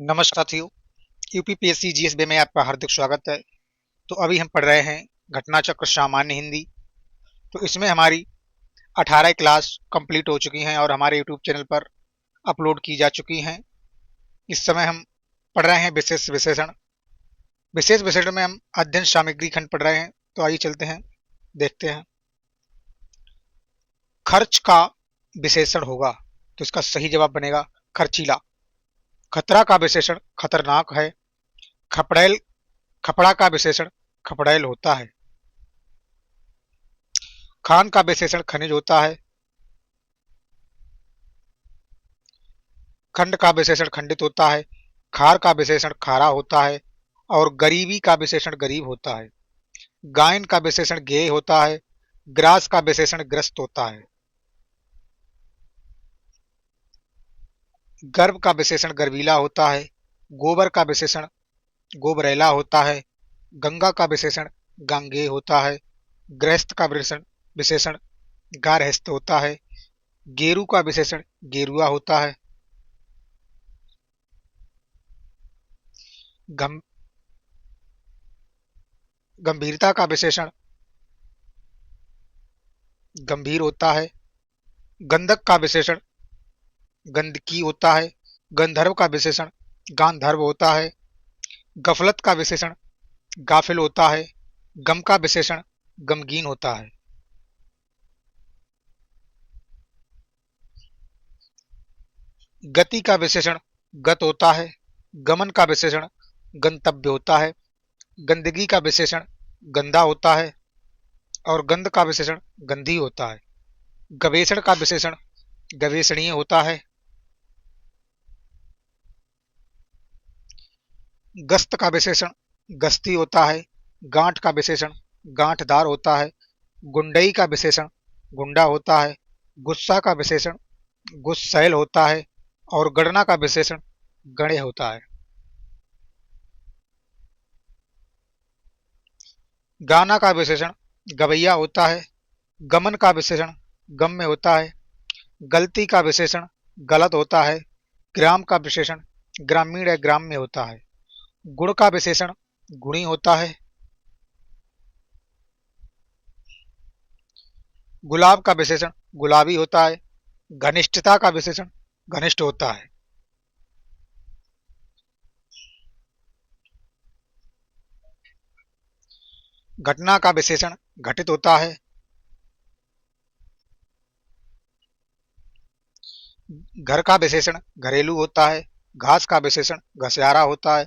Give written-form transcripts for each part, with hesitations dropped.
नमस्कार साथियों। UPPSC GSB में आपका हार्दिक स्वागत है। तो अभी हम पढ़ रहे हैं घटना चक्र सामान्य हिंदी। तो इसमें हमारी 18 क्लास कंप्लीट हो चुकी हैं और हमारे यूट्यूब चैनल पर अपलोड की जा चुकी हैं। इस समय हम पढ़ रहे हैं विशेष विशेषण। विशेष विशेषण में हम अध्ययन सामग्री खंड पढ़ रहे हैं। तो आइए चलते हैं, देखते हैं। खर्च का विशेषण होगा तो इसका सही जवाब बनेगा खर्चीला। खतरा का विशेषण खतरनाक है। खपड़ैल खपड़ा का विशेषण खपड़ैल होता है। खान का विशेषण खनिज होता है। खंड का विशेषण खंडित होता है। खार का विशेषण खारा होता है। और गरीबी का विशेषण गरीब होता है। गायन का विशेषण गेय होता है। ग्रास का विशेषण ग्रस्त होता है। गर्भ का विशेषण गर्वीला होता है। गोबर का विशेषण गोबरेला होता है। गंगा का विशेषण गांगेय होता है। गृहस्थ का विशेषण विशेषण गारहस्थ होता है। गेरू का विशेषण गेरुआ होता है। गम, गंभीरता का विशेषण गंभीर होता है। गंधक का विशेषण गंदकी होता है। गंधर्व का विशेषण गांधर्व होता है। गफलत का विशेषण गाफिल होता है। गम का विशेषण गमगीन होता है। गति का विशेषण गत होता है। गमन का विशेषण गंतव्य होता है। गंदगी का विशेषण गंदा होता है। और गंध का विशेषण गंधी होता है। गवेषण का विशेषण गवेषणीय होता है। गस्त का विशेषण गस्ती होता है। गांठ का विशेषण गांठदार होता है। गुंडई का विशेषण गुंडा होता है। गुस्सा का विशेषण गुस्सैल होता है। और गणना का विशेषण गण्य होता है। गाना का विशेषण गवैया होता है। गमन का विशेषण गम्य होता है। गलती का विशेषण गलत होता है। ग्राम का विशेषण ग्रामीण या ग्राम्य होता है। गुण का विशेषण गुणी होता है। गुलाब का विशेषण गुलाबी होता है। घनिष्ठता का विशेषण घनिष्ठ होता है। घटना का विशेषण घटित होता है। घर का विशेषण घरेलू होता है। घास का विशेषण घसियारा होता है।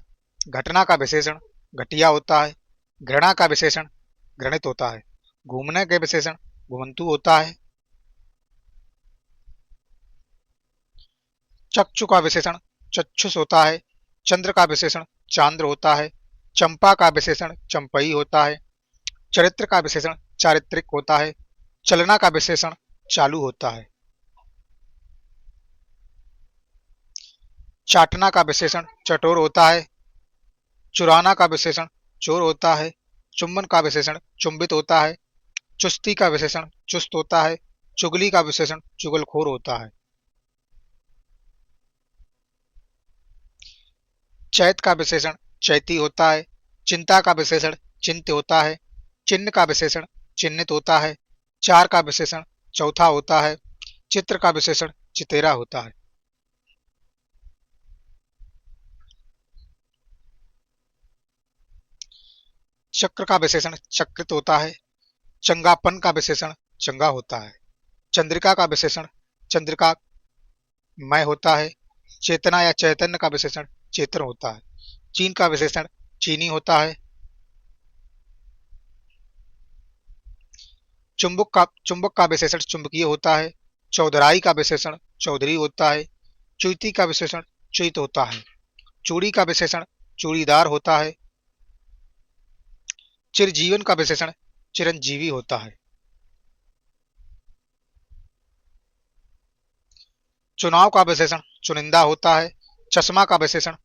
घटना का विशेषण घटिया होता है। घृणा का विशेषण घृणित होता है। घूमने के विशेषण घुमंतु होता है। चक्षु का विशेषण चक्षुष होता है। चंद्र का विशेषण चांद्र होता है। चंपा का विशेषण चंपई होता है। चरित्र का विशेषण चारित्रिक होता है। चलना का विशेषण चालू होता है। चाटना का विशेषण चटोर होता है। चुराना का विशेषण चोर होता है। चुंबन का विशेषण चुंबित होता है। चुस्ती का विशेषण चुस्त होता है। चुगली का विशेषण चुगलखोर होता है। चैत का विशेषण चैती होता है। चिंता का विशेषण चिंत होता है। चिन्ह का विशेषण चिन्हित होता है। चार का विशेषण चौथा होता है। चित्र का विशेषण चितेरा होता है। चक्र का विशेषण चक्रित होता है। चंगापन का विशेषण चंगा होता है। चंद्रिका का विशेषण चंद्रिका मय होता है। चेतना या चैतन्य का विशेषण चेतन होता है। चीन का विशेषण चीनी होता है। चुंबक का विशेषण चुंबकीय होता है। चौधराई का विशेषण चौधरी होता है। चुईती का विशेषण चुईत होता है। चूड़ी का विशेषण चूड़ीदार होता है। चिरजीवन का विशेषण चिरंजीवी होता है। चुनाव का विशेषण चुनिंदा होता है। चश्मा का विशेषण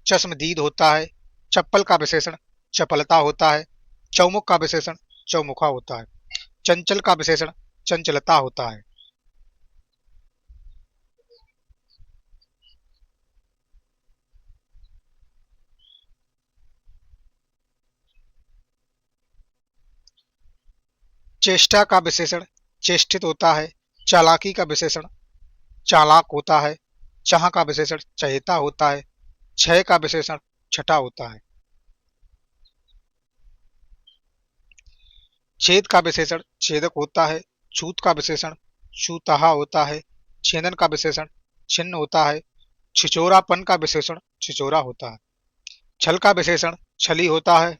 चश्मदीद होता है। चप्पल का विशेषण चपलता होता है। चौमुख का विशेषण चौमुखा होता है। चंचल का विशेषण चंचलता होता है। चेष्टा का विशेषण चेष्टित होता है। चालाकी का विशेषण चालाक होता है। चाह का विशेषण चहेता होता है। क्षय का विशेषण छठा होता है। छेद का विशेषण छेदक होता है। छूत का विशेषण छूतहा होता है। छेदन का विशेषण छिन्न होता है। छिचोरापन का विशेषण छिचोरा होता है। छल का विशेषण छली होता है।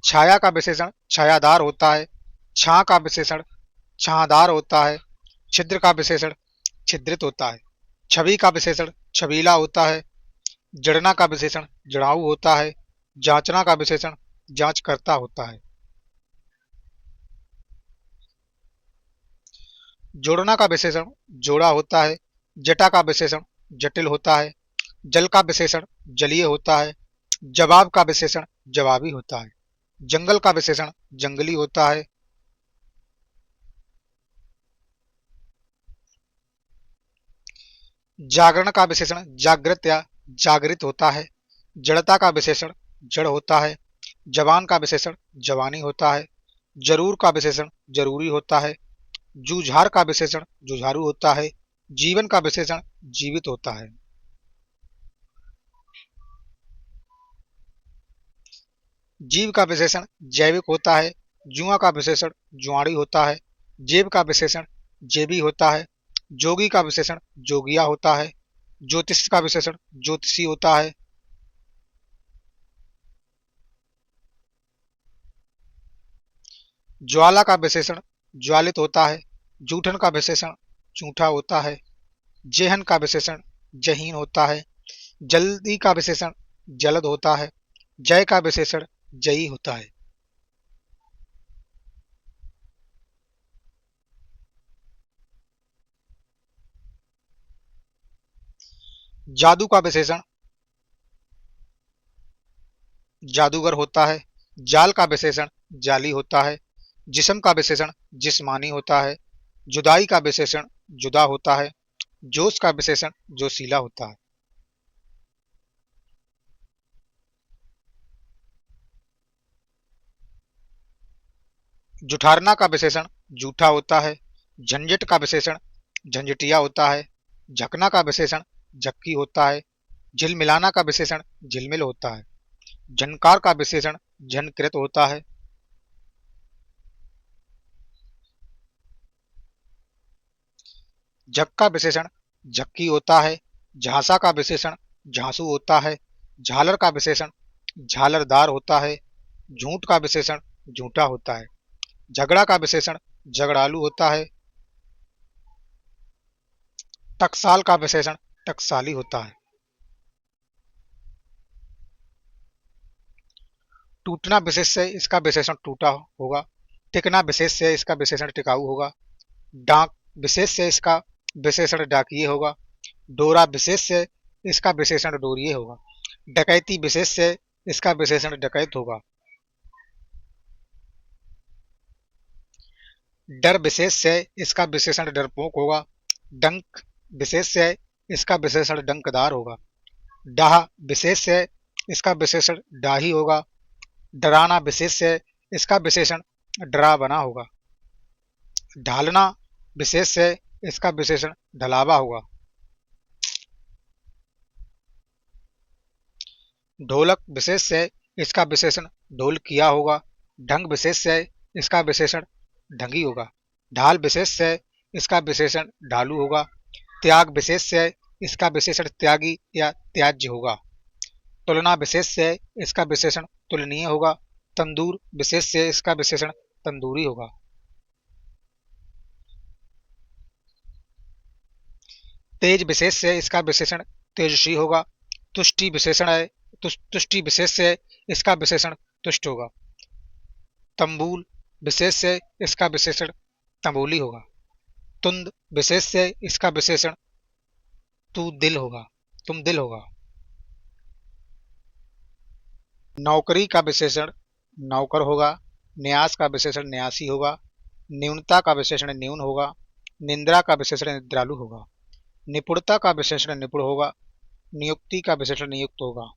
छाया का विशेषण छायादार होता है। छां का विशेषण छांदार होता है। छिद्र का विशेषण छिद्रित होता है। छवि का विशेषण छबीला होता है। जड़ना का विशेषण जड़ाऊ होता है। जांचना का विशेषण जांच करता होता है। जोड़ना का विशेषण जोड़ा होता है। जटा का विशेषण जटिल होता है। जल का विशेषण जलीय होता है। जवाब का विशेषण जवाबी होता है। जंगल का विशेषण जंगली होता है। जागरण का विशेषण जागृत या जागृत होता है। जड़ता का विशेषण जड़ होता है। जवान का विशेषण जवानी होता है। जरूर का विशेषण जरूरी होता है। जूझार का विशेषण जुझारू होता है। जीवन का विशेषण जीवित होता है। जीव का विशेषण जैविक होता है। जुआ का विशेषण जुआड़ी होता है। जेब का विशेषण जेबी होता है। जोगी का विशेषण जोगिया होता है। ज्योतिष का विशेषण ज्योतिषी होता है। ज्वाला का विशेषण ज्वालित होता है। जूठन का विशेषण जूठा होता है। जेहन का विशेषण जहीन होता है। जल्दी का विशेषण जलद होता है। जय का विशेषण जयी होता है। जादू का विशेषण जादूगर होता है। जाल का विशेषण जाली होता है। जिस्म का विशेषण जिस्मानी होता है। जुदाई का विशेषण जुदा होता है। जोश का विशेषण जोशीला होता है। जुठारना का विशेषण जूठा होता है। झंझट का विशेषण झंझटिया होता है। झकना का विशेषण झक्की होता है। झिलमिलाना का विशेषण झिलमिल होता है। झनकार का विशेषण झनकृत होता है। झक का विशेषण झक्की होता है। झांसा का विशेषण झांसू होता है। झालर का विशेषण झालरदार होता है। झूठ का विशेषण झूठा होता है। झगड़ा का विशेषण झगड़ालू होता है। टकसाल का विशेषण टकसाली होता है। टूटना विशेष से इसका विशेषण टूटा होगा। टिकना विशेष से इसका विशेषण टिकाऊ होगा। डाक विशेष से इसका विशेषण डाकिए होगा। डोरा विशेष से इसका विशेषण डोरिये होगा। डकैती विशेष से इसका विशेषण डकैत होगा। डर विशेष से इसका विशेषण डरपोक होगा। डंक विशेष से इसका विशेषण डंकदार होगा। डाह विशेष से इसका विशेषण डाही होगा। डराना विशेष से इसका विशेषण डरावना होगा। ढालना विशेष से इसका विशेषण ढलावा होगा। ढोलक विशेष से इसका विशेषण ढोलकिया होगा। ढंग विशेष से इसका विशेषण ढंगी होगा। ढाल विशेष से इसका विशेषण ढालू होगा। त्याग विशेष से इसका विशेषण त्यागी या त्याज्य होगा। तुलना विशेष से इसका विशेषण तुलनीय होगा। तंदूर विशेष से इसका विशेषण तंदूरी होगा। तेज विशेष से इसका विशेषण तेजस्वी होगा। तुष्टि विशेषण है तुष्टि विशेष से इसका विशेषण तुष्ट होगा। तंबूल विशेष से इसका विशेषण तंबूली होगा। तुंद विशेष से इसका विशेषण तू दिल होगा तुम दिल होगा। नौकरी का विशेषण नौकर होगा। न्यास का विशेषण न्यासी होगा। न्यूनता का विशेषण न्यून होगा। निंद्रा का विशेषण निद्रालु होगा। निपुणता का विशेषण निपुण होगा। नियुक्ति का विशेषण नियुक्त होगा।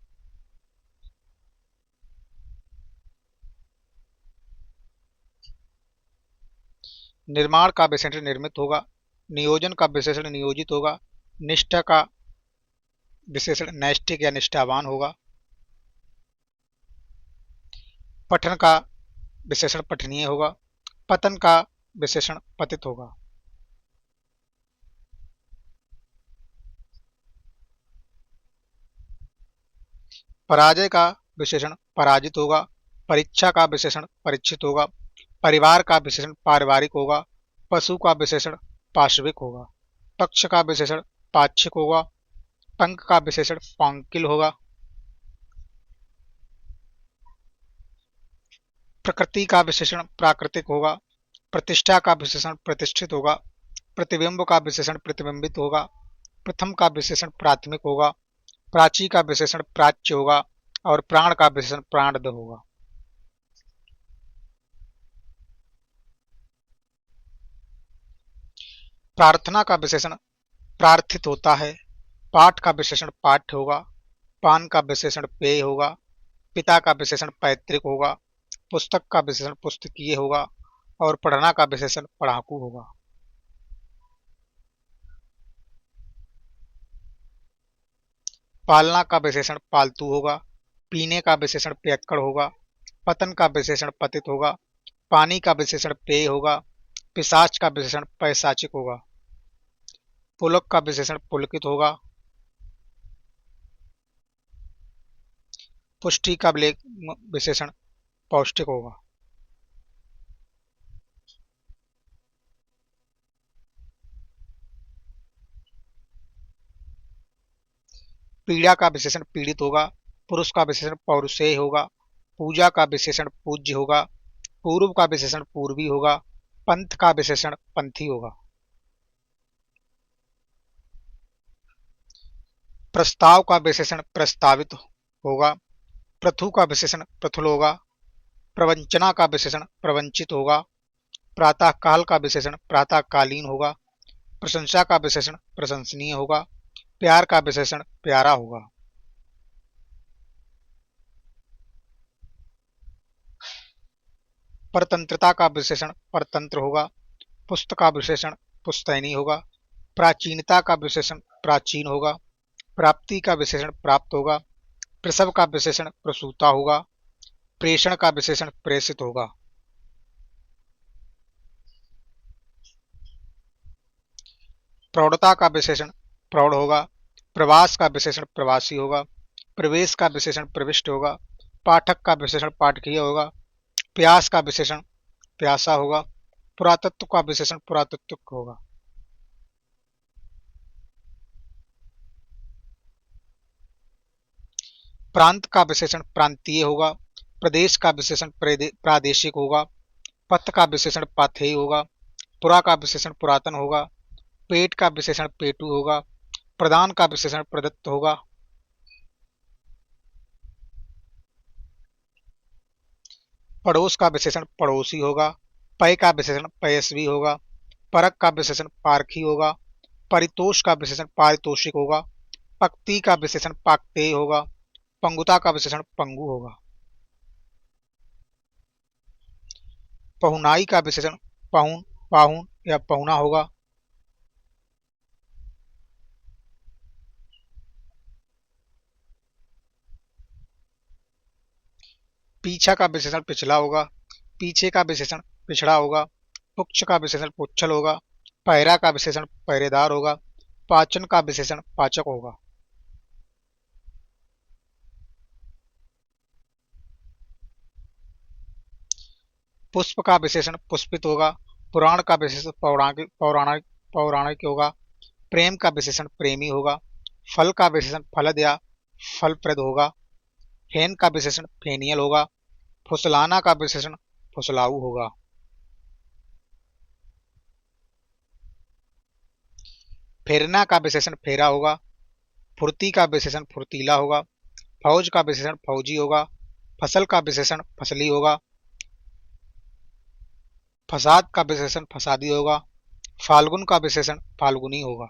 निर्माण का विशेषण निर्मित होगा, नियोजन का विशेषण नियोजित होगा, निष्ठा का विशेषण नैष्ठिक या निष्ठावान होगा, पठन का विशेषण पठनीय होगा, पतन का विशेषण पतित होगा। पराजय का विशेषण पराजित होगा, परीक्षा का विशेषण परीक्षित होगा, परिवार का विशेषण पारिवारिक होगा, पशु का विशेषण पाशविक होगा, पक्ष का विशेषण पाक्षिक होगा, पंख का विशेषण पांकिल होगा, प्रकृति का विशेषण प्राकृतिक होगा, प्रतिष्ठा का विशेषण प्रतिष्ठित होगा, प्रतिबिंब का विशेषण प्रतिबिंबित होगा, प्रथम का विशेषण प्राथमिक होगा, प्राची का विशेषण प्राच्य होगा और प्राण का विशेषण प्राणद होगा। प्रार्थना का विशेषण प्रार्थित होता है, पाठ का विशेषण पाठ्य होगा, पान का विशेषण पेय होगा, पिता का विशेषण पैतृक होगा, पुस्तक का विशेषण पुस्तकीय होगा और पढ़ना का विशेषण पढ़ाकू होगा। पालना का विशेषण पालतू होगा, पीने का विशेषण पियक्कड़ होगा, पतन का विशेषण पतित होगा, पानी का विशेषण पेय होगा, पिशाच का विशेषण पैशाचिक होगा, पुलक का विशेषण पुलकित होगा, पुष्टि का विशेषण पौष्टिक होगा। पीड़ा का विशेषण पीड़ित होगा, पुरुष का विशेषण पौरुषेय होगा, पूजा का विशेषण पूज्य होगा, पूर्व का विशेषण पूर्वी होगा, पंथ का विशेषण पंथी होगा। प्रस्ताव का विशेषण प्रस्तावित होगा, प्रथु का विशेषण प्रथुल होगा, प्रवंचना का विशेषण प्रवंचित होगा, प्रातः काल का विशेषण प्रातःकालीन होगा, प्रशंसा का विशेषण प्रशंसनीय होगा, प्यार का विशेषण प्यारा होगा। परतंत्रता का विशेषण परतंत्र होगा, पुस्त का विशेषण पुस्तैनी होगा, प्राचीनता का विशेषण प्राचीन होगा, प्राप्ति का विशेषण प्राप्त होगा, प्रसव का विशेषण प्रसूता होगा, प्रेषण का विशेषण प्रेषित होगा। प्रौढ़ता का विशेषण प्रौढ़ होगा, प्रवास का विशेषण प्रवासी होगा, प्रवेश का विशेषण प्रविष्ट होगा, पाठक का विशेषण पाठकीय होगा, प्यास का विशेषण प्यासा होगा, पुरातत्व का विशेषण पुरातत्विक होगा। प्रांत का विशेषण प्रांतीय होगा, प्रदेश का विशेषण प्रादेशिक होगा, पथ का विशेषण पाथेय होगा, पुरा का विशेषण पुरातन होगा, पेट का विशेषण पेटू होगा, प्रदान का विशेषण प्रदत्त होगा, पड़ोस का विशेषण पड़ोसी होगा, पय का विशेषण पयस्वी होगा, परक का विशेषण पारखी होगा, परितोष का विशेषण पारितोषिक होगा, पक्ति का विशेषण पाक्तेय होगा, पंगुता का विशेषण पंगु होगा। पहुनाई का विशेषण पाहुन पाहुन या पहुना होगा। पीछा का विशेषण पिछला होगा, पीछे का विशेषण पिछड़ा होगा, पुक्ष का विशेषण पुच्छल होगा, पैरा का विशेषण पहरेदार होगा, पाचन का विशेषण पाचक होगा। पुष्प का विशेषण पुष्पित होगा, पुराण का विशेषण पौराणिक पौराणिक पौराणिक होगा, प्रेम का विशेषण प्रेमी होगा, फल का विशेषण फलद या फलप्रद होगा, फेन का विशेषण फेनियल होगा, फुसलाना का विशेषण फुसलाऊ होगा। फेरना का विशेषण फेरा होगा, फुर्ती का विशेषण फुर्तीला होगा, फौज का विशेषण फौजी होगा, फसल का विशेषण फसली होगा, फसाद का विशेषण फसादी होगा, फाल्गुन का विशेषण फाल्गुनी होगा।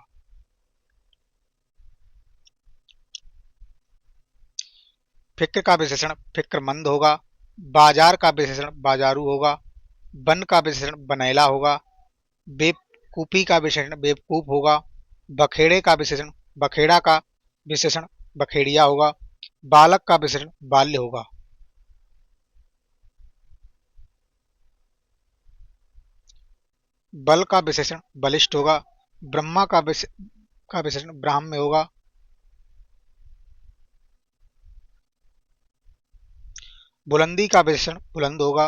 फिक्र का विशेषण फिक्रमंद होगा, बाजार का विशेषण बाजारू होगा, बन का विशेषण बनैला होगा, बेवकूफी का विशेषण बेवकूफ होगा। बखेड़े का विशेषण बखेड़ा का विशेषण बखेड़िया होगा। बालक का विशेषण बाल्य होगा। बल का विशेषण बलिष्ठ होगा। ब्रह्मा का विशेषण ब्राह्म्य होगा। बुलंदी का विशेषण बुलंद होगा।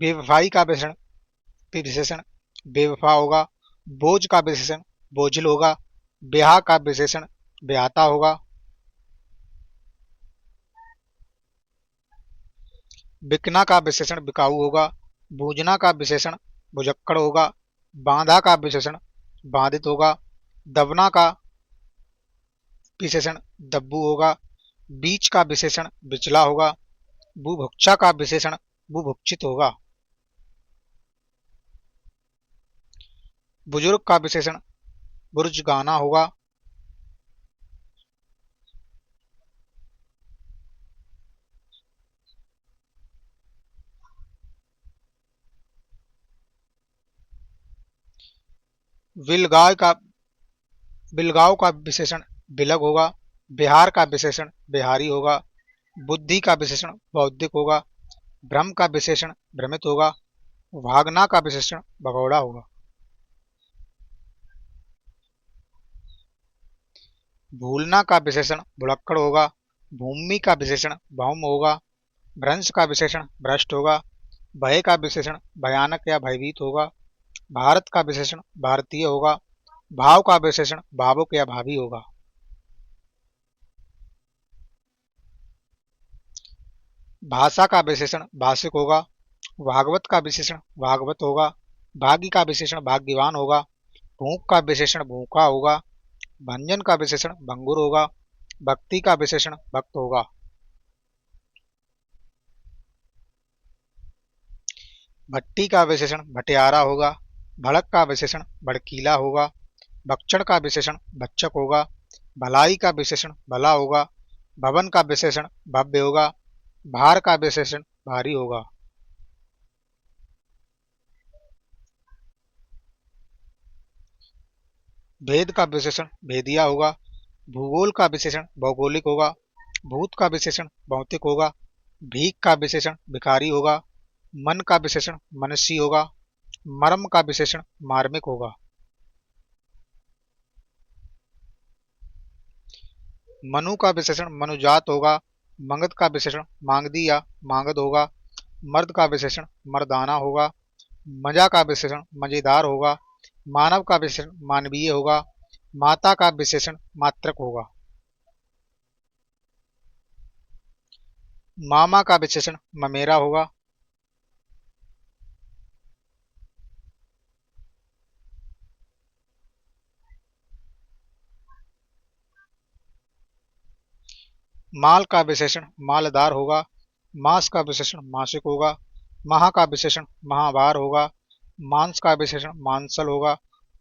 बेवफाई का विशेषण बेवफा होगा। बोझ का विशेषण बोझिल होगा। ब्याह का विशेषण ब्याहता होगा। बिकना का विशेषण बिकाऊ होगा। बूझना का विशेषण भुजक्कड़ होगा। बांधा का विशेषण बाधित होगा। दबना का विशेषण दब्बू होगा। बीच का विशेषण बिचला होगा। बुभुक्षा का विशेषण बुभुक्षित होगा। बुजुर्ग का विशेषण बुर्जगाना होगा। विलगाय का बिलगांव का विशेषण बिलग होगा। बिहार का विशेषण बिहारी होगा। बुद्धि का विशेषण बौद्धिक होगा। भ्रम का विशेषण भ्रमित होगा। भागना का विशेषण भगौड़ा होगा। भूलना का विशेषण भुलक्कड़ होगा। भूमि का विशेषण भौम होगा। भ्रंश का विशेषण भ्रष्ट होगा। भय का विशेषण भयानक या भयभीत होगा। भारत का विशेषण भारतीय होगा। भाव का विशेषण भावुक या भावी होगा। भाषा का विशेषण भाषिक होगा। भागवत का विशेषण भागवत होगा। भाग्य का विशेषण भाग्यवान होगा। भूख का विशेषण भूखा होगा। भंजन का विशेषण भंगुर होगा। भक्ति का विशेषण भक्त होगा। भट्टी का विशेषण भटियारा होगा। भड़क का विशेषण भड़कीला होगा। भक्षण का विशेषण भक्षक होगा। भलाई का विशेषण भला होगा। भवन का विशेषण भव्य होगा। भार का विशेषण भारी होगा। भेद का विशेषण भेदिया होगा। भूगोल का विशेषण भौगोलिक होगा। भूत का विशेषण भौतिक होगा। भीख का विशेषण भिखारी होगा। मन का विशेषण मनुष्य होगा। मर्म का विशेषण मार्मिक होगा। मनु का विशेषण मनुजात होगा। मंगत का विशेषण मांगदी या मांगद होगा। मर्द का विशेषण मर्दाना होगा। मजा का विशेषण मजेदार होगा। मानव का विशेषण मानवीय होगा। माता का विशेषण मात्रक होगा। मामा का विशेषण ममेरा होगा। माल का विशेषण मालदार होगा। मास का विशेषण मासिक होगा। महा का विशेषण महाभार होगा। मांस का विशेषण मांसल होगा।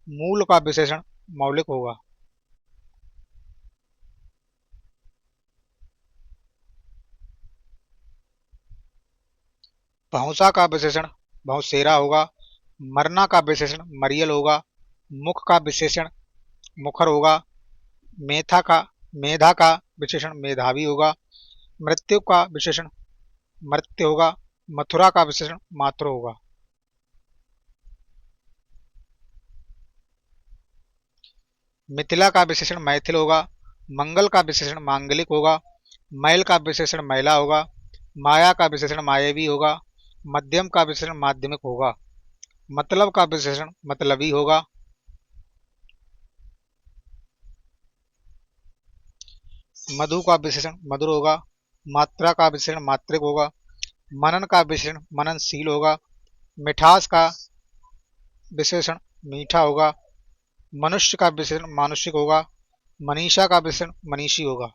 मूल का विशेषण मौलिक होगा। भौसा का विशेषण भौसेरा होगा। मरना का विशेषण मरियल होगा। मुख का विशेषण मुखर होगा। मेधा का मेधा का विशेषण मेधावी होगा। मृत्यु का विशेषण मर्त्य होगा। मथुरा का विशेषण मातृ होगा। मिथिला का विशेषण मैथिल होगा। मंगल का विशेषण मांगलिक होगा। मैल का विशेषण मैला होगा। माया का विशेषण मायावी होगा। मध्यम का विशेषण माध्यमिक होगा। मतलब का विशेषण मतलबी होगा। मधु का विशेषण मधुर होगा। मात्रा का विशेषण मात्रिक होगा। मनन का विशेषण मननशील होगा। मिठास का विशेषण मीठा होगा। मनुष्य का विशेषण मानुषिक होगा। मनीषा का विशेषण मनीषी होगा।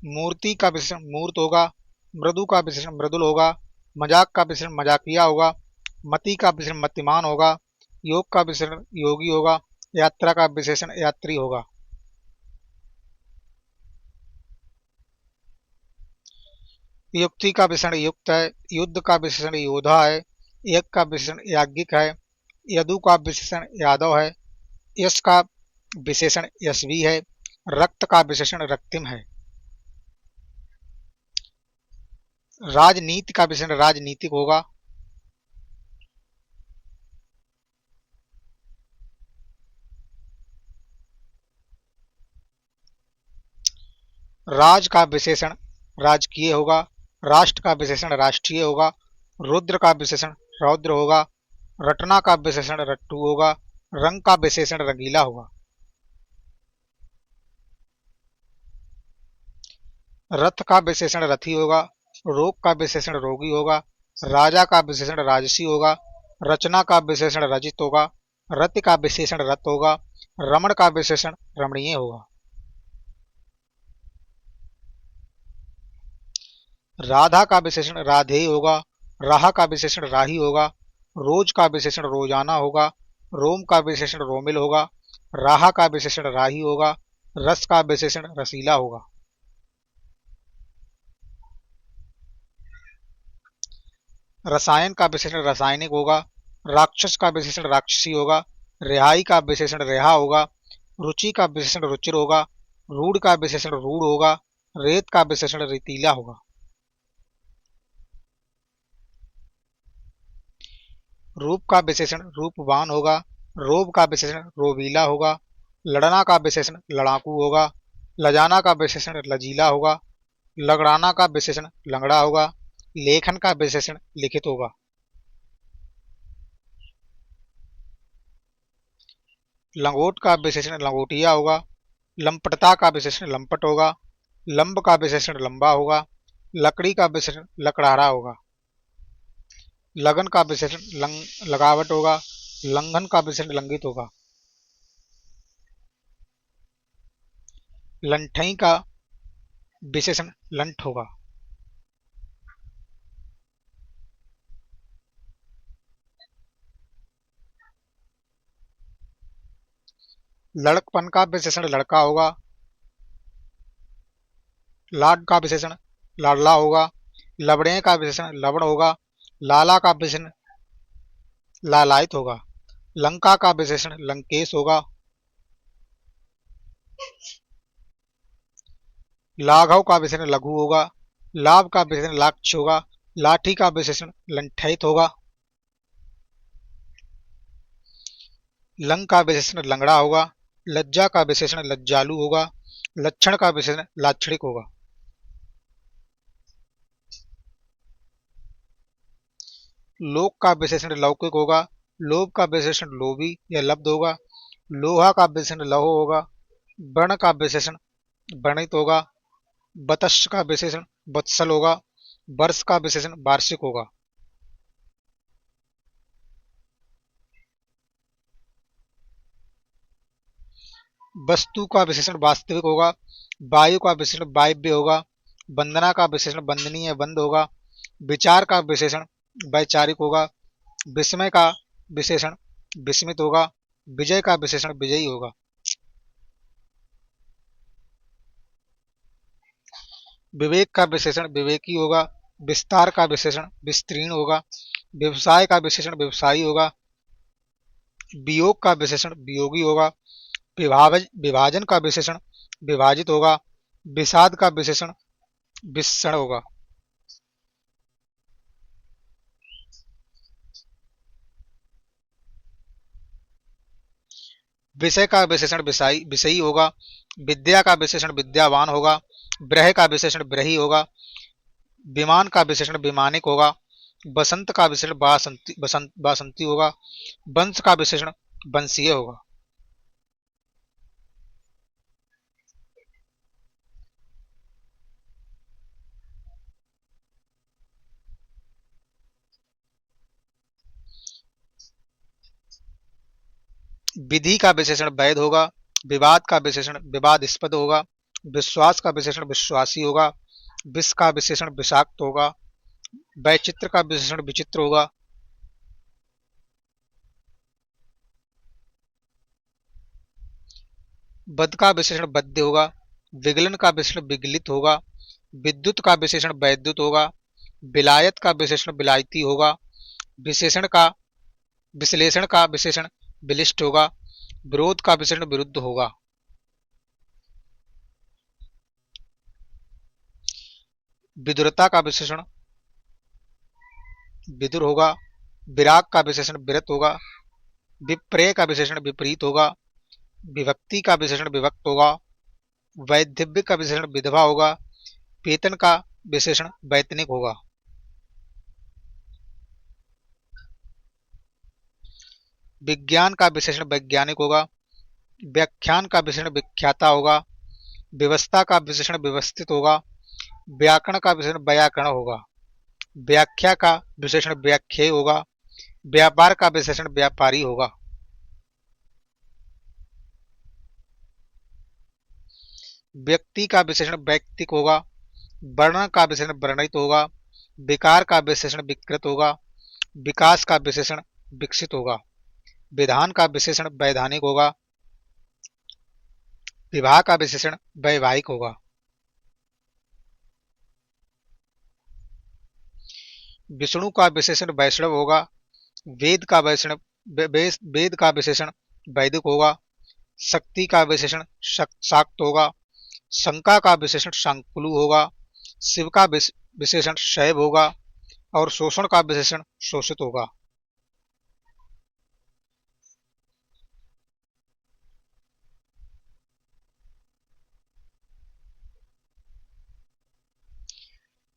मूर्ति का विशेषण मूर्त होगा। मृदु का विशेषण मृदुल होगा। मजाक का विशेषण मजाकिया होगा। मति का विशेषण मतिमान होगा। योग का विशेषण योगी होगा। यात्रा का विशेषण यात्री होगा। युक्ति का विशेषण युक्त है, युद्ध का विशेषण योधा है, यज्ञ का विशेषण याज्ञिक है, यदु का विशेषण यादव है, यश का विशेषण यशवी है, रक्त का विशेषण रक्तिम है, राजनीति का विशेषण राजनीतिक होगा, राज का विशेषण राजकीय होगा, राष्ट्र का विशेषण राष्ट्रीय होगा, रुद्र का विशेषण रौद्र होगा, रटना का विशेषण रट्टू होगा, रंग का विशेषण रंगीला होगा, रथ का विशेषण रथी होगा, रोग का विशेषण रोगी होगा, राजा का विशेषण राजसी होगा, रचना का विशेषण रचित होगा, रति का विशेषण रत होगा, रमण का विशेषण रमणीय होगा, राधा का विशेषण राधेय होगा, राह का विशेषण राही होगा, रोज का विशेषण रोजाना होगा, रोम का विशेषण रोमिल होगा, राह का विशेषण राही होगा, रस का विशेषण रसीला होगा, रसायन का विशेषण रासायनिक होगा, राक्षस का विशेषण राक्षसी होगा, रिहाई का विशेषण रेहा होगा, रुचि का विशेषण रुचिर होगा, रूढ़ का विशेषण रूढ़ होगा, रेत का विशेषण रेतीला होगा, रूप का विशेषण रूपवान होगा, रोब का विशेषण रोबीला होगा, लड़ना का विशेषण लड़ाकू होगा, लजाना का विशेषण लजीला होगा, लगड़ाना का विशेषण लंगड़ा होगा, लेखन का विशेषण लिखित होगा, लंगोट का विशेषण लंगोटिया होगा, लंपटता का विशेषण लंपट होगा, लंब का विशेषण लंबा होगा, लकड़ी का विशेषण लकड़हारा होगा, लगन का विशेषण लगावट होगा, लंघन का विशेषण लंघित होगा, लंठई का विशेषण लंठ होगा, लड़कपन का विशेषण लड़का होगा, लाड का विशेषण लाडला होगा, लबड़े का विशेषण लवण होगा, लाला का विशेषण लालायित होगा, लंका का विशेषण लंकेश होगा, लाघव का विशेषण लघु होगा, लाभ का विशेषण लाक्ष होगा, लाठी का विशेषण लंठित होगा, लंग का विशेषण लंगड़ा होगा, लज्जा का विशेषण लज्जालू होगा, लक्षण का विशेषण लाक्षणिक होगा, लोक का विशेषण लौकिक होगा, लोभ का विशेषण लोभी या लब्ध होगा, लोहा का विशेषण लहो होगा, वर्ण का विशेषण वर्णित होगा, बतश का विशेषण वत्सल होगा, वर्ष का विशेषण वार्षिक होगा, वस्तु का विशेषण वास्तविक होगा, वायु का विशेषण वायव्य होगा, वंदना का विशेषण वंदनीय बंद होगा, विचार का विशेषण वैचारिक होगा, विस्मय का विशेषण विस्मित होगा, विजय का विशेषण विजयी होगा, विवेक का विशेषण विवेकी होगा, विस्तार का विशेषण विस्तीर्ण होगा, व्यवसाय का विशेषण व्यवसायी होगा, वियोग का विशेषण वियोगी होगा, विभाजन का विशेषण विभाजित होगा, विषाद का विशेषण विषण होगा, विषय का विशेषण विषयी होगा, विद्या का विशेषण विद्यावान होगा, ब्रह का विशेषण ब्रही होगा, विमान का विशेषण विमानिक होगा, बसंत का विशेषण बासंती होगा, वंश का विशेषण वंशीय होगा, विधि का विशेषण वैध होगा, विवाद का विशेषण विवादास्पद होगा, विश्वास का विशेषण विश्वासी होगा, विष का विशेषण विषाक्त होगा, वैचित्र का विशेषण विचित्र होगा, बद का विशेषण बद्य होगा, विगलन का विशेषण विगलित होगा, विद्युत का विशेषण वैद्युत होगा। विलायत का विशेषण विलायती होगा। विशेषण का विश्लेषण का विशेषण विलिष्ट होगा। विरोध का विशेषण विरुद्ध होगा। विदुरता का विशेषण विदुर होगा। विराग का विशेषण विरत होगा। विपर्य का विशेषण विपरीत होगा। विभक्ति का विशेषण विभक्त होगा। वैधव्य का विशेषण विधवा होगा। वेतन का विशेषण वैतनिक होगा। विज्ञान का विशेषण वैज्ञानिक होगा। व्याख्यान का विशेषण विख्याता होगा। व्यवस्था का विशेषण व्यवस्थित होगा। व्याकरण का विशेषण व्याकरण होगा। व्याख्या का विशेषण व्याख्येय होगा। व्यापार का विशेषण व्यापारी होगा। व्यक्ति का विशेषण वैयक्तिक होगा। वर्णन का विशेषण वर्णित होगा। विकार का विशेषण विकृत होगा। विकास का विशेषण विकसित होगा। विधान का विशेषण वैधानिक होगा। विवाह का विशेषण वैवाहिक होगा। विष्णु का विशेषण वैष्णव होगा। वेद का विशेषण वेद का विशेषण वैदिक होगा। शक्ति का विशेषण शाक्त होगा। शंका का विशेषण शंकुलु होगा। शिव का विशेषण शैव होगा। और शोषण का विशेषण शोषित होगा।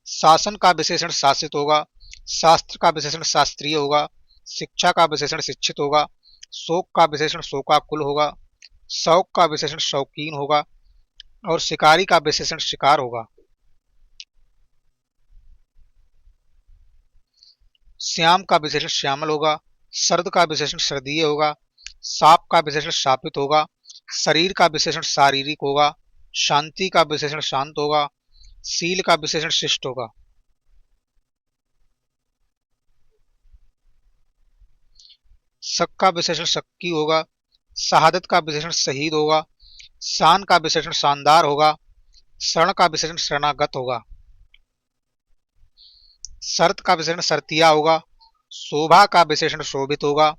शासन का विशेषण शासित होगा। शास्त्र का विशेषण शास्त्रीय होगा। शिक्षा का विशेषण शिक्षित होगा। शोक का विशेषण शोकाकुल होगा। शौक का विशेषण शौकीन होगा। और शिकारी का विशेषण शिकार होगा। श्याम का विशेषण श्यामल होगा। शरद का विशेषण शरदीय होगा। साप का विशेषण शापित होगा। शरीर का विशेषण शारीरिक होगा। शांति का विशेषण शांत होगा। शील का विशेषण शिष्ट होगा। शक का विशेषण शक्की होगा। शहादत का विशेषण शहीद होगा। शान का विशेषण शानदार होगा। शरण का विशेषण शरणागत होगा। शर्त का विशेषण शर्तिया होगा। शोभा का विशेषण शोभित होगा।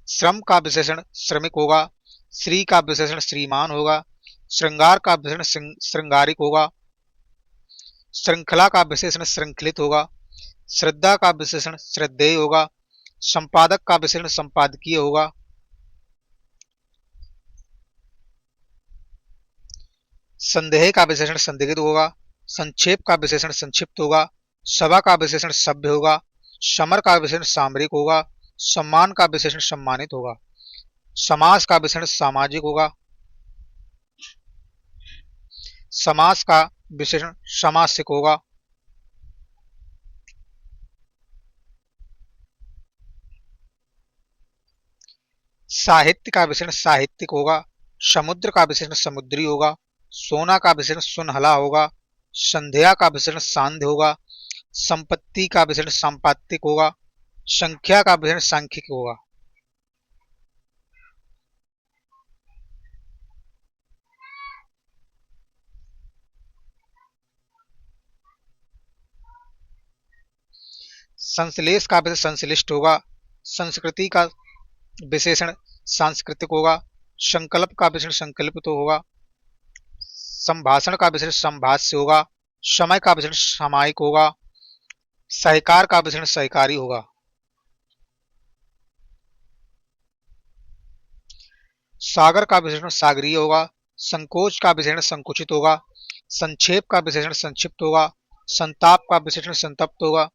श्रम का विशेषण श्रमिक होगा। श्री का विशेषण श्रीमान होगा। श्रृंगार का विशेषण श्रृंगारिक होगा। श्रृंखला का विशेषण श्रृंखलित होगा। श्रद्धा का विशेषण श्रद्धेय होगा। संपादक का विशेषण संपादकीय होगा। संदेह का विशेषण संदिग्ध होगा। संक्षेप का विशेषण संक्षिप्त होगा। सभा का विशेषण सभ्य होगा। समर का विशेषण सामरिक होगा। सम्मान का विशेषण सम्मानित होगा। समास का विशेषण सामाजिक होगा। समास का विशेषण सामासिक होगा। साहित्य का विशेषण साहित्यिक होगा। समुद्र का विशेषण समुद्री होगा। सोना का विशेषण सुनहला होगा। संध्या का विशेषण सांध्य होगा। संपत्ति का विशेषण संपातिक होगा। संख्या का विशेषण सांख्यिक होगा। संश्लेष का विशेषण संश्लिष्ट होगा। संस्कृति का विशेषण सांस्कृतिक होगा। संकल्प का विशेषण संकल्पित होगा। संभाषण का विशेषण संभाष्य होगा। समय का विशेषण सामायिक होगा। सहकार का विशेषण सहकारी होगा। सागर का विशेषण सागरीय होगा। संकोच का विशेषण संकुचित होगा। संक्षेप का विशेषण संक्षिप्त होगा। संताप का विशेषण संतप्त होगा।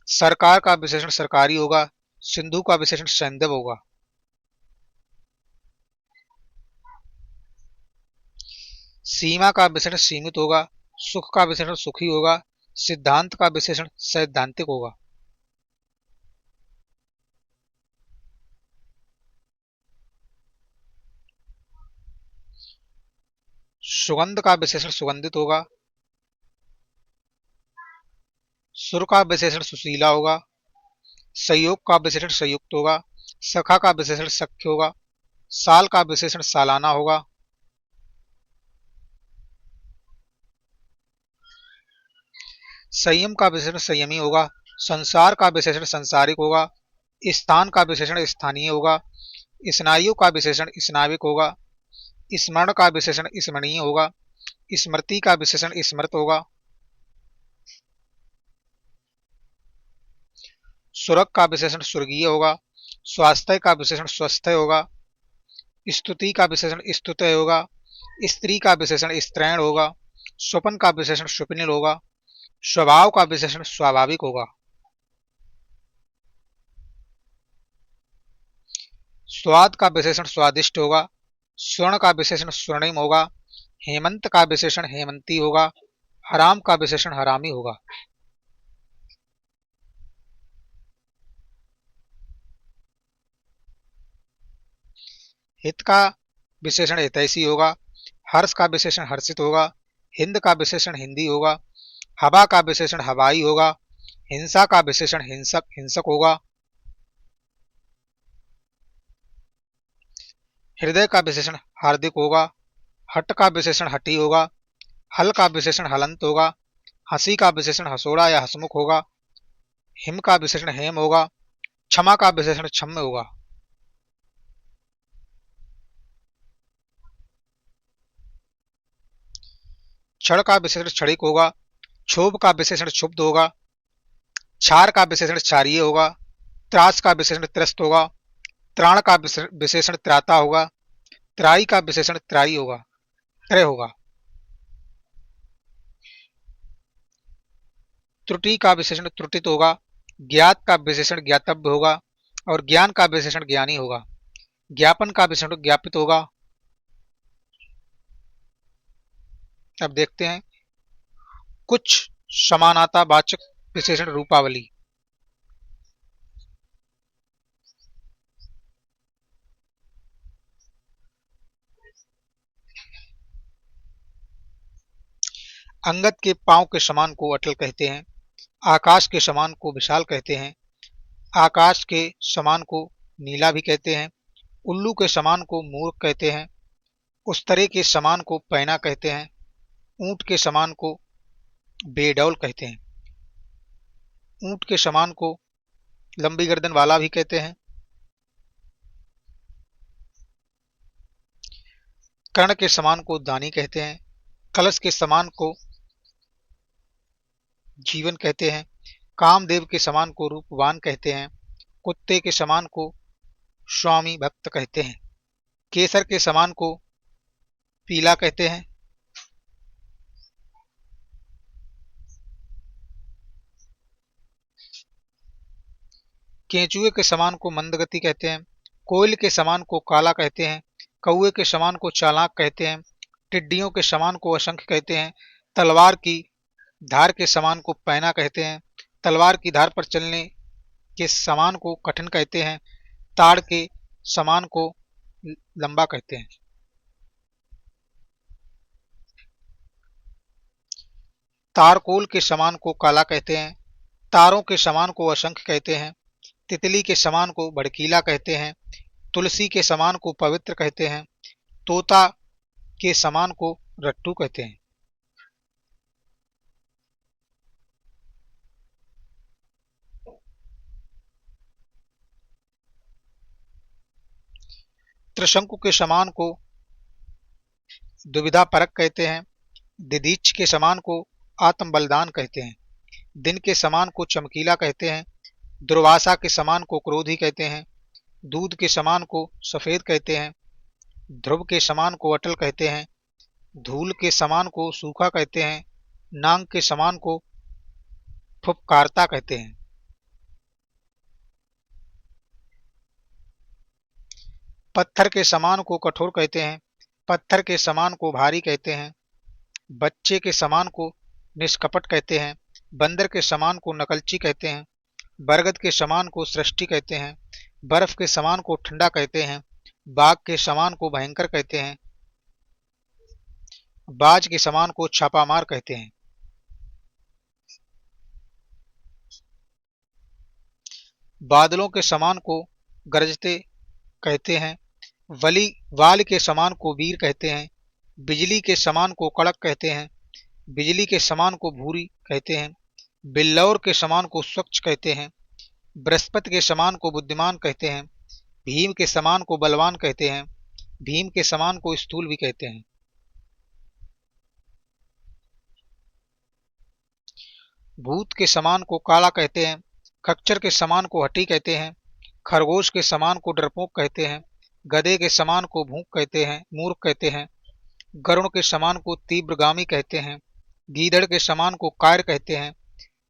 सरकार का विशेषण सरकारी होगा। सिंधु का विशेषण सैंधव होगा। सीमा का विशेषण सीमित होगा। सुख का विशेषण सुखी होगा। सिद्धांत का विशेषण सैद्धांतिक होगा। सुगंध का विशेषण सुगंधित होगा। सुर का विशेषण सुशीला होगा। संयोग का विशेषण संयुक्त होगा। सखा का विशेषण सख्य होगा। साल का विशेषण सालाना होगा। संयम का विशेषण संयमी होगा। संसार का विशेषण संसारिक होगा। स्थान का विशेषण स्थानीय होगा। स्नायु का विशेषण स्नाविक होगा। स्मरण का विशेषण स्मरणीय होगा। स्मृति का विशेषण स्मृत होगा। सुरग का विशेषण स्वर्गीय होगा। स्वास्थ्य का विशेषण स्वस्थ होगा। स्तुति का विशेषण स्तुत्य होगा। स्त्री का विशेषण स्त्रैण होगा। स्वपन का विशेषण स्वप्निल होगा। स्वभाव का विशेषण स्वाभाविक होगा। स्वाद का विशेषण स्वादिष्ट होगा। स्वर्ण का विशेषण स्वर्णिम होगा। हेमंत का विशेषण हेमंती होगा। हराम का विशेषण हरामी होगा। हित का विशेषण हितैषी होगा। हर्ष का विशेषण हर्षित होगा। हिंद का विशेषण हिंदी होगा। हवा का विशेषण हवाई होगा। हिंसा का विशेषण हिंसक हिंसक होगा। हृदय का विशेषण हार्दिक होगा। हट का विशेषण हठी होगा। हल का विशेषण हलंत होगा। हंसी का विशेषण हसोड़ा या हसमुख होगा। हिम का विशेषण हेम होगा। क्षमा का विशेषण क्षम्य होगा। क्षण का विशेषण क्षणिक होगा। क्षोभ का विशेषण क्षुब्ध होगा। क्षार का विशेषण क्षारीय होगा। त्रास का विशेषण त्रस्त होगा। त्राण का विशेषण त्राता होगा। त्राई का विशेषण त्राई होगा, त्रय होगा। त्रुटि का विशेषण त्रुटित होगा। ज्ञात का विशेषण ज्ञातव्य होगा। और ज्ञान का विशेषण ज्ञानी होगा। ज्ञापन का विशेषण ज्ञापित होगा। अब देखते हैं कुछ समानाता वाचक विशेषण रूपावली। अंगद के पांव के समान को अटल कहते हैं। आकाश के समान को विशाल कहते हैं। आकाश के समान को नीला भी कहते हैं। उल्लू के समान को मूर्ख कहते हैं। उस्तरे के समान को पैना कहते हैं। ऊंट के समान को बेडौल कहते हैं। ऊंट के समान को लंबी गर्दन वाला भी कहते हैं। कर्ण के समान को दानी कहते हैं। कलश के समान को जीवन कहते हैं। कामदेव के समान को रूपवान कहते हैं। कुत्ते के समान को स्वामी भक्त कहते हैं। केसर के समान को पीला कहते हैं। केंचुए के समान को मंदगति कहते हैं। कोयल के समान को काला कहते हैं। कौए के समान को चालाक कहते हैं। टिड्डियों के समान को असंख्य कहते हैं। तलवार की धार के समान को पैना कहते हैं। तलवार की धार पर चलने के समान को कठिन कहते हैं। ताड़ के समान को लंबा कहते हैं। तारकोल के समान को काला कहते हैं। तारों के समान को असंख्य कहते हैं। तितली के समान को भड़कीला कहते हैं। तुलसी के समान को पवित्र कहते हैं। तोता के समान को रट्टू कहते हैं। त्रिशंकु के समान को दुविधा परक कहते हैं। दिदीच के समान को आत्म बलिदान कहते हैं। दिन के समान को चमकीला कहते हैं। दुर्वासा के समान को क्रोधी कहते हैं। दूध के समान को सफेद कहते हैं। ध्रुव के समान को अटल कहते हैं। धूल के समान को सूखा कहते हैं। नांग के समान को फुफकारता कहते हैं। पत्थर के समान को कठोर कहते हैं। पत्थर के समान को भारी कहते हैं। बच्चे के समान को निष्कपट कहते हैं। बंदर के समान को नकलची कहते हैं। बरगद के समान को सृष्टि कहते हैं। बर्फ के समान को ठंडा कहते हैं। बाघ के समान को भयंकर कहते हैं। बाज के समान को छापामार कहते हैं। बादलों के समान को गरजते कहते हैं। वली वाल के समान को वीर कहते हैं, बिजली के समान को कड़क कहते हैं, बिजली के समान को भूरी कहते हैं, बिल्लौर के समान को स्वच्छ कहते हैं, बृहस्पति के समान को बुद्धिमान कहते हैं, भीम के समान को बलवान कहते हैं, भीम के समान को स्थूल भी कहते हैं। भूत के समान को काला कहते हैं, खच्चर के समान को हठी कहते हैं, खरगोश के समान को डरपोक कहते हैं, गधे के समान को भूख कहते हैं, मूर्ख कहते हैं, गरुण के समान को तीव्रगामी कहते हैं, गीदड़ के समान को कायर कहते हैं,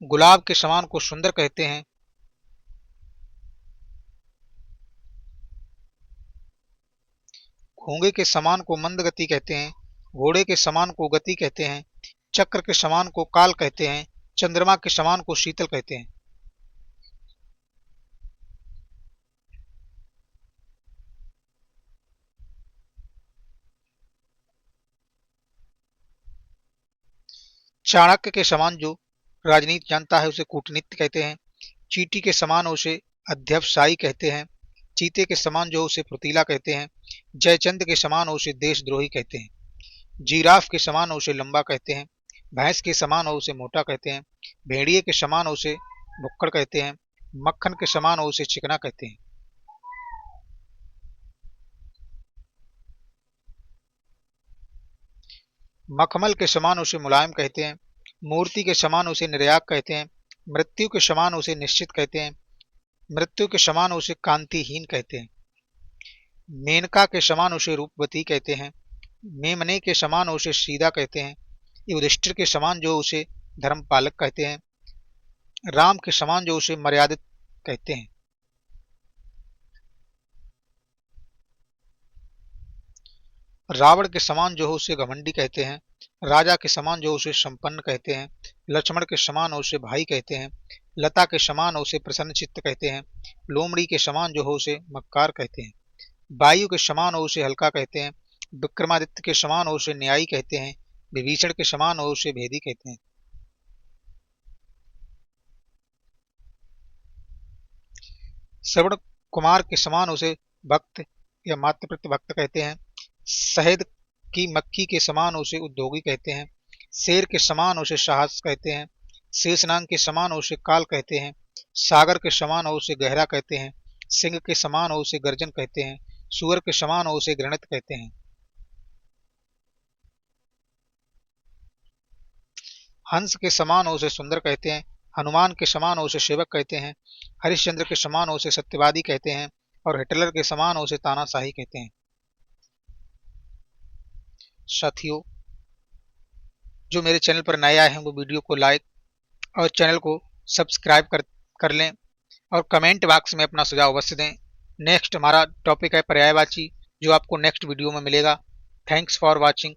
गुलाब के समान को सुंदर कहते हैं, घोंगे के समान को मंद गति कहते हैं, घोड़े के समान को गति कहते हैं, चक्र के समान को काल कहते हैं, चंद्रमा के समान को शीतल कहते हैं। चाणक्य के समान जो राजनीति जानता है उसे कूटनीति कहते हैं, चींटी के समान उसे अध्यवसायी कहते हैं, चीते के समान जो उसे फुर्तीला कहते हैं, जयचंद के समान उसे देशद्रोही कहते हैं, जिराफ के समान उसे लंबा कहते हैं, भैंस के समान उसे मोटा कहते हैं, भेड़िए के समान उसे भुक्कड़ कहते हैं, मक्खन के समान उसे चिकना कहते हैं। मखमल के समान उसे मुलायम कहते हैं, मूर्ति के समान उसे निर्याग कहते हैं, मृत्यु के समान उसे निश्चित कहते हैं, मृत्यु के समान उसे कांतिहीन कहते हैं, मेनका के समान उसे रूपवती कहते हैं, मेमने के समान उसे सीधा कहते हैं, युधिष्ठिर के समान जो उसे धर्मपालक कहते हैं, राम के समान जो उसे मर्यादित कहते हैं। रावण के समान जो हो उसे घमंडी कहते हैं, राजा के समान जो उसे संपन्न कहते हैं, लक्ष्मण के समान उसे भाई कहते हैं, लता के समान उसे प्रसन्न चित्त कहते हैं, लोमड़ी के समान जो हो उसे मक्कार कहते हैं, वायु के समान हो उसे हल्का कहते हैं, विक्रमादित्य के समान हो उसे न्यायी कहते हैं, विभीषण के समान हो उसे भेदी कहते हैं। श्रवण कुमार के समान उसे भक्त या मातृप्रत भक्त कहते हैं, शहद की मक्खी के समान उसे उद्योगी कहते हैं, शेर के समान उसे साहस कहते हैं, शेषनाग के समान उसे काल कहते हैं, सागर के समान उसे गहरा कहते हैं, सिंह के समान उसे गर्जन कहते हैं, सुअर के समान उसे घृणित कहते हैं। हंस के समान उसे सुंदर कहते हैं, हनुमान के समान उसे सेवक कहते हैं, हरिश्चंद्र के समान उसे सत्यवादी कहते हैं और हिटलर के समान उसे तानाशाही कहते हैं। साथियों, जो मेरे चैनल पर नए आए हैं वो वीडियो को लाइक और चैनल को सब्सक्राइब कर लें और कमेंट बॉक्स में अपना सुझाव अवश्य दें। नेक्स्ट हमारा टॉपिक है पर्यायवाची, जो आपको नेक्स्ट वीडियो में मिलेगा। Thanks for watching.